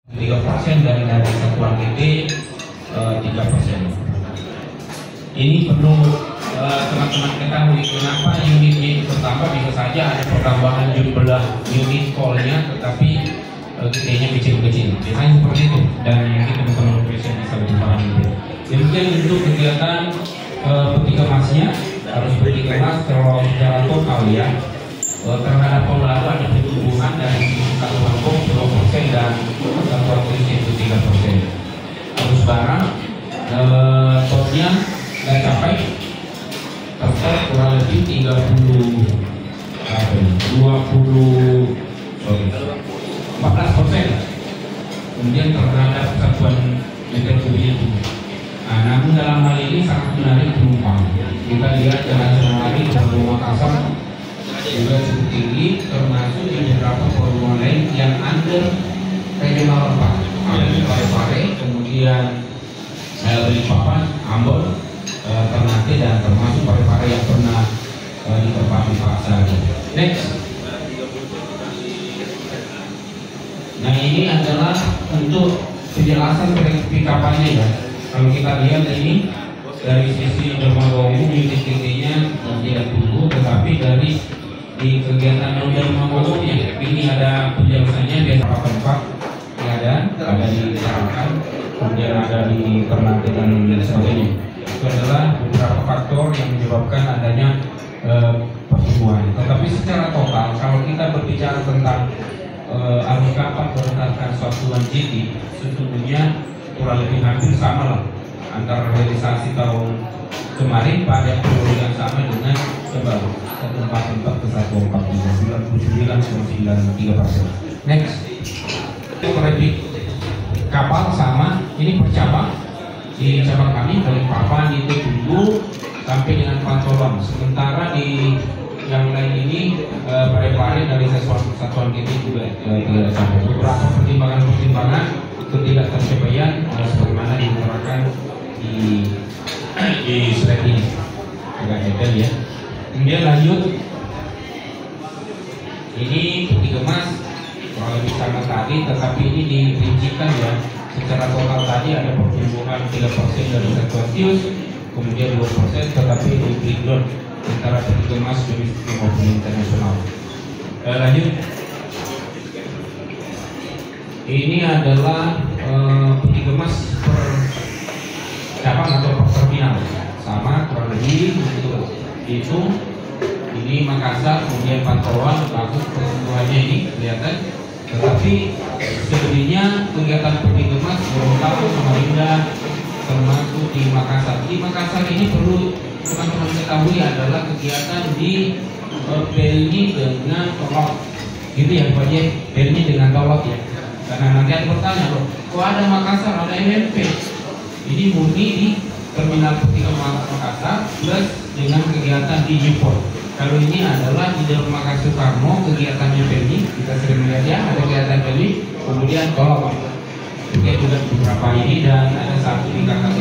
3% dan dari satuan GT 3%. Ini perlu teman-teman ketahui kenapa unitnya itu bertambah. Bisa saja ada pertambahan jumlah unit call-nya, tetapi GT-nya kecil-kecil. Biasanya seperti itu, dan mungkin teman-teman operation bisa lebih paham itu. Demikian untuk kegiatan peti kemasnya. Harus peti kemas kalau secara total ya, terhadap tahun lalu ada pertumbuhan dari satuan kos 2% dan satuan krisis itu 3%. Arus barang topnya nggak capai, terus kurang lebih 14%. Kemudian terhadap satuan meter kubik itu. Nah, namun dalam hal ini sangat menarik penumpang. Kita lihat dengan sehari Pulau Makassar juga cukup tinggi, termasuk di beberapa pelabuhan lain yang under regional 4, ada di Parepare, kemudian Balikpapan, Ambon, Ternate, dan termasuk Parepare yang pernah ditempati Pak Sari. Next. Nah, ini adalah untuk penjelasan pikapannya ya. Kalau kita lihat ini dari sisi dermaga umum unit GT-nya tidak tumbuh, tetapi dari di kegiatan dermaga umumnya ini ada penjelasannya di beberapa tempat ada di Tarakan, kemudian ada di Ternate dan sebagainya. Itu adalah beberapa faktor yang menyebabkan adanya pertumbuhan. Tetapi secara total kalau kita berbicara tentang arus kapal berdasarkan satuan GT, sesungguhnya kurang lebih hampir sama lah antara realisasi tahun kemarin pada periode yang sama dengan sebab 144 ke 143 99,93%. Next, kredit kapal sama, ini per cabang. Di cabang kami Balikpapan itu tumbuh sampai dengan Pantolon, sementara di yang lain ini Parepare dari satuan GT juga tidak sampai. Beberapa pertimbangan ketidak tercapaian sebagaimana diutarakan di slide ini, agak detail ya. Kemudian lanjut, ini peti kemas kurang lebih sama tadi, tetapi ini dirincikan ya. Secara total tadi ada pertumbuhan 3% dari satuan TIUS, kemudian 2%, tetapi di breakdown antara peti kemas domestik maupun internasional. Lanjut, ini adalah peti kemas per cabang atau per terminal, sama kurang lebih untuk itu. Ini Makassar, kemudian Pantauan, bagus pertumbuhannya ini kelihatan. Tetapi sebenarnya kegiatan peti kemas Gorontalo, Samarinda, termasuk di Makassar. Di Makassar ini perlu teman-teman ketahui adalah kegiatan di Pelni dengan Tolok, gitu ya Pak J, Pelni dengan Tolok ya. Karena nanti ada bertanya loh, kok ada Makassar, ada MMP? Ini murni di terminal peti kemas Makassar plus dengan kegiatan di Newport. Kalau ini adalah di dermaga Soekarno, kegiatannya Pelni, kita sering melihat ya, ada kegiatan Pelni, kemudian Tolok. Oke, juga beberapa ini, dan ada satu di KKT.